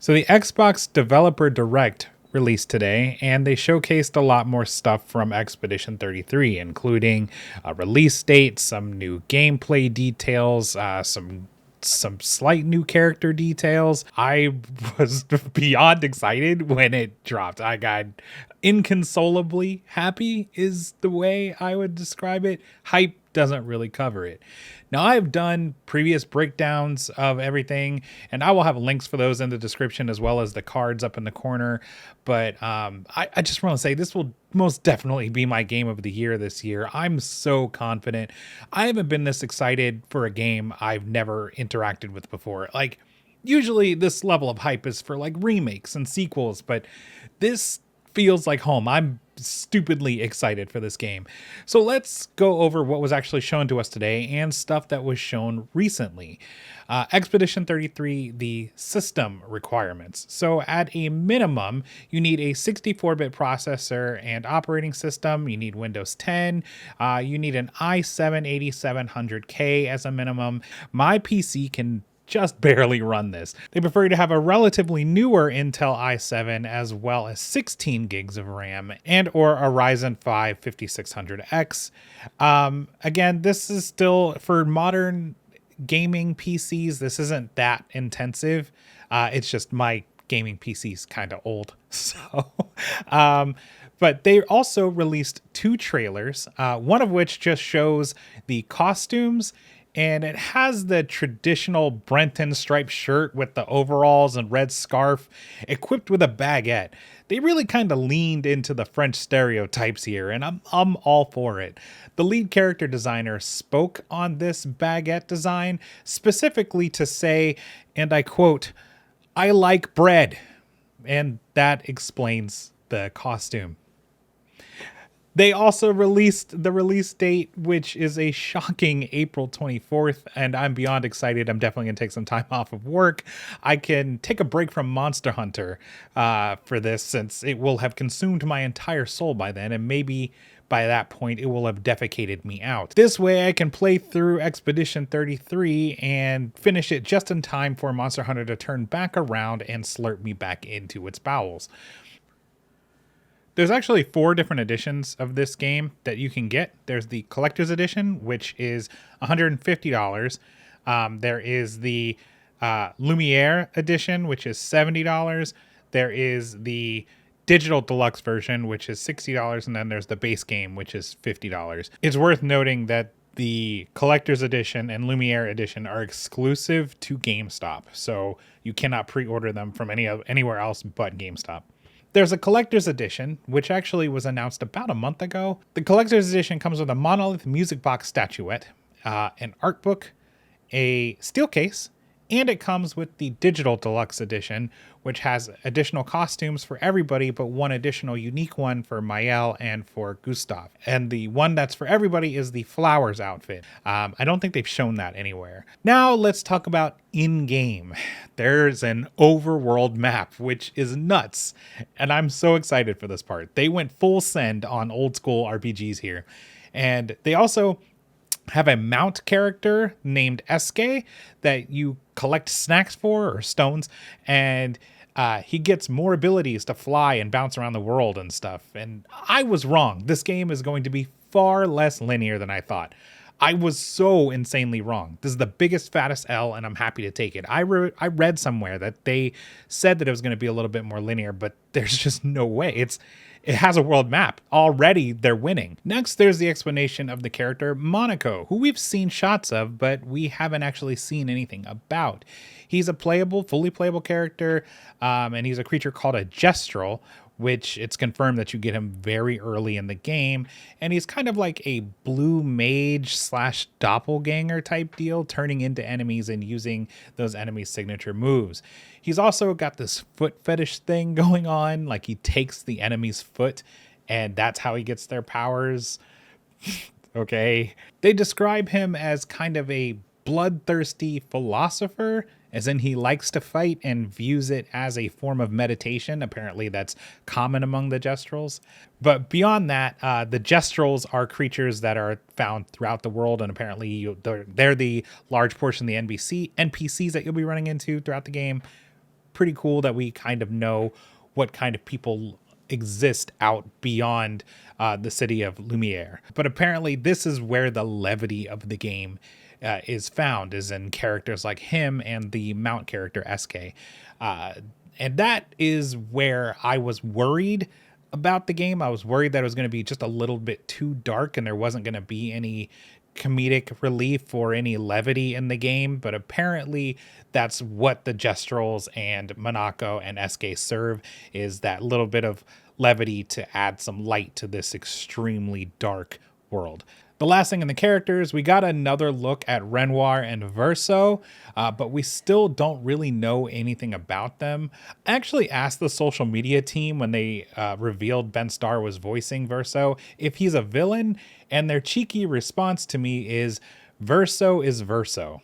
So the Xbox Developer Direct released today, and they showcased a lot more stuff from Expedition 33, including a release date, some new gameplay details, some slight new character details. I was beyond excited when it dropped. I got inconsolably happy is the way I would describe it. Hype doesn't really cover it. Now, I've done previous breakdowns of everything, and I will have links for those in the description as well as the cards up in the corner. But I just want to say this will most definitely be my game of the year this year. I'm so confident. I haven't been this excited for a game I've never interacted with before. Like, usually this level of hype is for like remakes and sequels, but this feels like home. I'm stupidly excited for this game. So let's go over what was actually shown to us today and stuff that was shown recently. Expedition 33, the system requirements. So at a minimum, you need a 64-bit processor and operating system. You need Windows 10. You need an i7-8700K as a minimum. My PC can just barely run this. They prefer to have a relatively newer Intel i7 as well as 16 gigs of RAM and or a Ryzen 5 5600X. Again, this is still for modern gaming PCs. This isn't that intensive. It's just my gaming PC's kind of old. So, but they also released 2 trailers, one of which just shows the costumes. And it has the traditional Brenton striped shirt with the overalls and red scarf equipped with a baguette. They really kind of leaned into the French stereotypes here, and I'm all for it. The lead character designer spoke on this baguette design specifically to say, and I quote, "I like bread." And that explains the costume. They also released the release date, which is a shocking April 24th, and I'm beyond excited. I'm definitely going to take some time off of work. I can take a break from Monster Hunter for this, since it will have consumed my entire soul by then, and maybe by that point, it will have defecated me out. This way, I can play through Expedition 33 and finish it just in time for Monster Hunter to turn back around and slurp me back into its bowels. There's actually 4 different editions of this game that you can get. There's the collector's edition, which is $150. There is the Lumiere edition, which is $70. There is the digital deluxe version, which is $60. And then there's the base game, which is $50. It's worth noting that the collector's edition and Lumiere edition are exclusive to GameStop. So you cannot pre-order them from anywhere else but GameStop. There's a collector's edition, which actually was announced about a month ago. The collector's edition comes with a monolith music box statuette, an art book, a steel case, and it comes with the digital deluxe edition, which has additional costumes for everybody, but one additional unique one for Mael and for Gustav. And the one that's for everybody is the Flowers outfit. I don't think they've shown that anywhere. Now let's talk about in-game. There's an overworld map, which is nuts. And I'm so excited for this part. They went full send on old school RPGs here. And they also have a mount character named Eske that you collect snacks for, or stones, and he gets more abilities to fly and bounce around the world and stuff. And I was wrong. This game is going to be far less linear than I thought. I was so insanely wrong. This is the biggest, fattest L, and I'm happy to take it. I read somewhere that they said that it was going to be a little bit more linear, but there's just no way. It has a world map. Already, they're winning. Next, there's the explanation of the character Monaco, who we've seen shots of, but we haven't actually seen anything about. He's a fully playable character, and he's a creature called a Gestrel, which it's confirmed that you get him very early in the game. And he's kind of like a blue mage / doppelganger type deal, turning into enemies and using those enemies' signature moves. He's also got this foot fetish thing going on, like he takes the enemy's foot and that's how he gets their powers. Okay. They describe him as kind of a bloodthirsty philosopher, as in he likes to fight and views it as a form of meditation. Apparently that's common among the Gestrels. But beyond that, the Gestrels are creatures that are found throughout the world, and apparently they're the large portion of the NPCs that you'll be running into throughout the game. pretty cool that we kind of know what kind of people exist out beyond the city of Lumiere. But apparently this is where the levity of the game is found, is in characters like him and the mount character SK. And that is where I was worried about the game. I was worried that it was going to be just a little bit too dark and there wasn't going to be any comedic relief or any levity in the game, but apparently that's what the Gestrels and Monaco and SK serve, is that little bit of levity to add some light to this extremely dark world. The last thing in the characters, we got another look at Renoir and Verso, but we still don't really know anything about them. I actually asked the social media team when they revealed Ben Starr was voicing Verso if he's a villain, and their cheeky response to me is, Verso is Verso.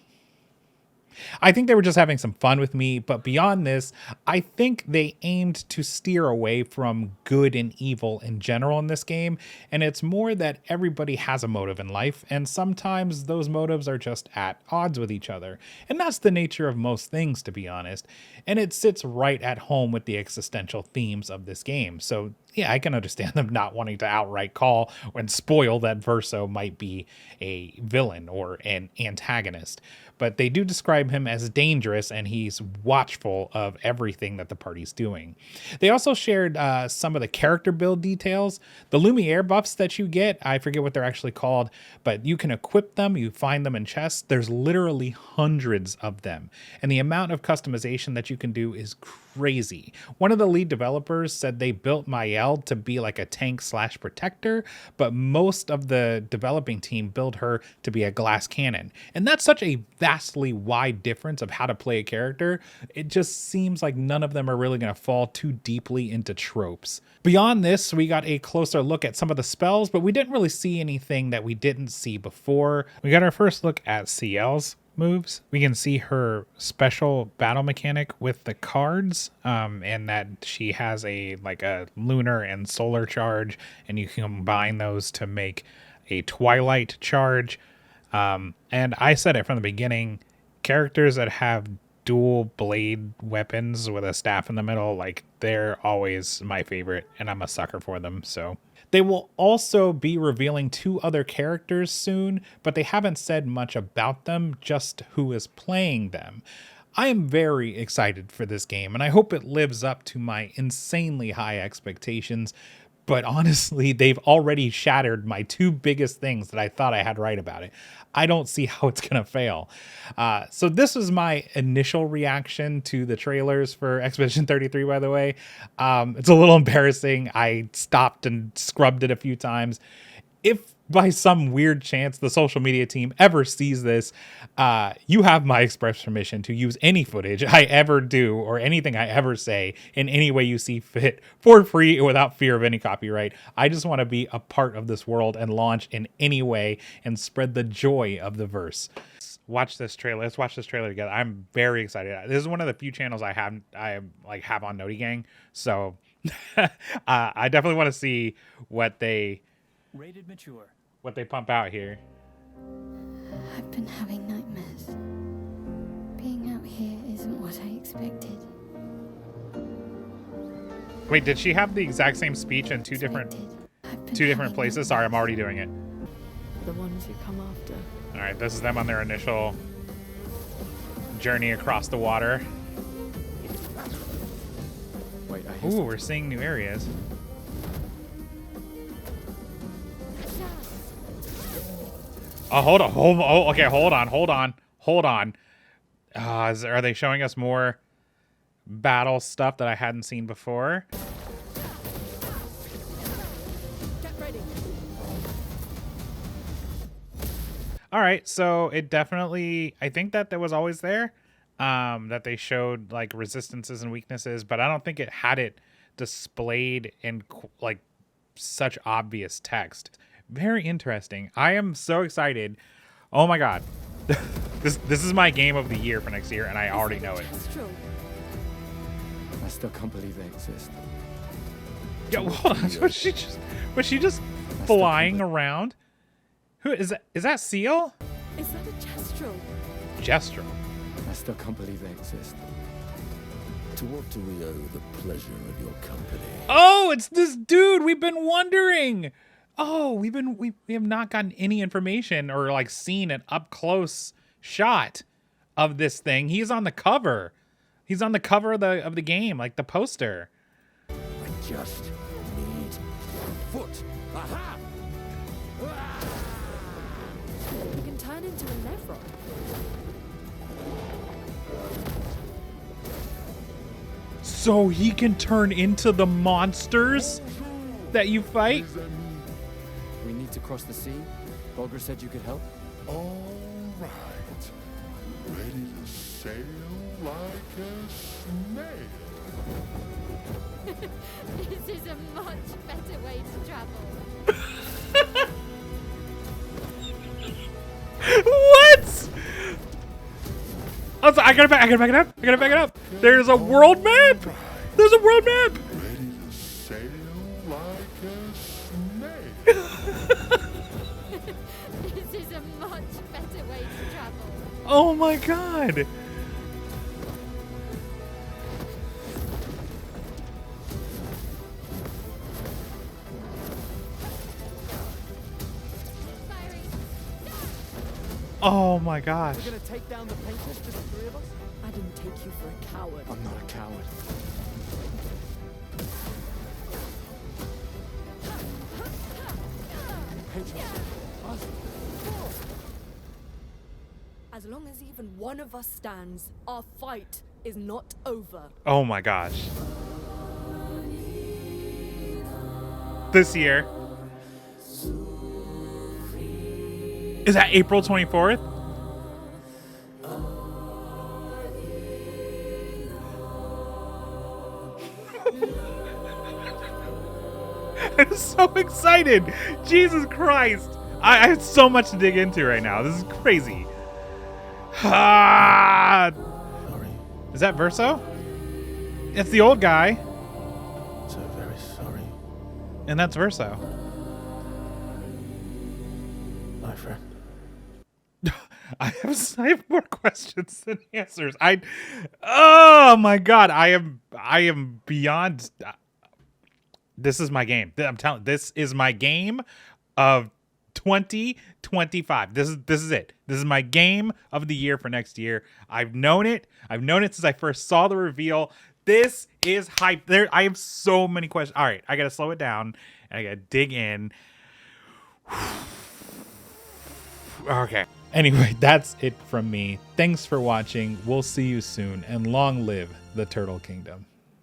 I think they were just having some fun with me, but beyond this, I think they aimed to steer away from good and evil in general in this game, and it's more that everybody has a motive in life, and sometimes those motives are just at odds with each other, and that's the nature of most things, to be honest, and it sits right at home with the existential themes of this game. So yeah, I can understand them not wanting to outright call and spoil that Verso might be a villain or an antagonist. But they do describe him as dangerous, and he's watchful of everything that the party's doing. They also shared some of the character build details. The Lumiere buffs that you get, I forget what they're actually called, but you can equip them, you find them in chests. There's literally hundreds of them. And the amount of customization that you can do is crazy. One of the lead developers said they built Mael to be like a tank/protector, but most of the developing team built her to be a glass cannon. And that's such a vastly wide difference of how to play a character. It just seems like none of them are really going to fall too deeply into tropes. Beyond this, we got a closer look at some of the spells, but we didn't really see anything that we didn't see before. We got our first look at CL's moves. We can see her special battle mechanic with the cards, and that she has a lunar and solar charge, and you can combine those to make a twilight charge. And I said it from the beginning, characters that have dual blade weapons with a staff in the middle, like, they're always my favorite, and I'm a sucker for them. So they will also be revealing 2 other characters soon, but they haven't said much about them, just who is playing them. I am very excited for this game, and I hope it lives up to my insanely high expectations. But honestly, they've already shattered my 2 biggest things that I thought I had right about it. I don't see how it's going to fail. So this was my initial reaction to the trailers for Expedition 33, by the way. It's a little embarrassing. I stopped and scrubbed it a few times. If by some weird chance the social media team ever sees this, you have my express permission to use any footage I ever do or anything I ever say in any way you see fit for free without fear of any copyright. I just want to be a part of this world and launch in any way and spread the joy of the verse. Watch this trailer. Let's watch this trailer together. I'm very excited. This is one of the few channels I have on Noti Gang. So I definitely want to see what they rated mature. What they pump out here. I've been having nightmares. Being out here isn't what I expected. Wait, did she have the exact same speech in two different places? Sorry, I'm already doing it. The ones you come after. All right, this is them on their initial journey across the water. Wait, ooh, we're seeing new areas. Oh, hold on. Oh, okay, hold on. Are they showing us more battle stuff that I hadn't seen before? Get ready. All right, so it definitely, I think that was always there, that they showed like resistances and weaknesses, but I don't think it had it displayed in like such obvious text. Very interesting. I am so excited. Oh my god. This is my game of the year for next year, and I already know it. I still can't believe they exist. Yo, hold on. Was she just flying around? Who is that? Is that Seal? Is that a Gestrel? Gestrel. I still can't believe they exist. To what do we owe the pleasure of your company? Oh, it's this dude. We've been wondering. Oh, we have not gotten any information or like seen an up close shot of this thing. He's on the cover. He's on the cover of the game, like the poster. I just need foot. Aha! You can turn into a Nephron. So he can turn into the monsters that you fight? We need to cross the sea. Bulger said you could help. All right. Ready to sail like a snail. This is a much better way to travel. What? I gotta back it up. There's a world map. There's a world map. Ready to sail like a snail. This is a much better way to travel. Oh my god. Firing. Oh my gosh. We're gonna take down the painters, just the three of us? I didn't take you for a coward. I'm not a coward. Painters. Us. As long as even one of us stands, our fight is not over. Oh my gosh. This year. Is that April 24th? I'm so excited. Jesus Christ. I have so much to dig into right now. This is crazy. Ah, Sorry. is that Verso? It's the old guy, So very sorry, and that's Verso. my friend. I have more questions than answers. Oh my god, I am beyond. This is my game. I'm telling. This is my game of 2025. This is it. This is my game of the year for next year. I've known it. I've known it since I first saw the reveal. This is hype. I have so many questions. All right, I gotta slow it down and I gotta dig in. Okay. Anyway, that's it from me. Thanks for watching. We'll see you soon, and long live the Turtle Kingdom.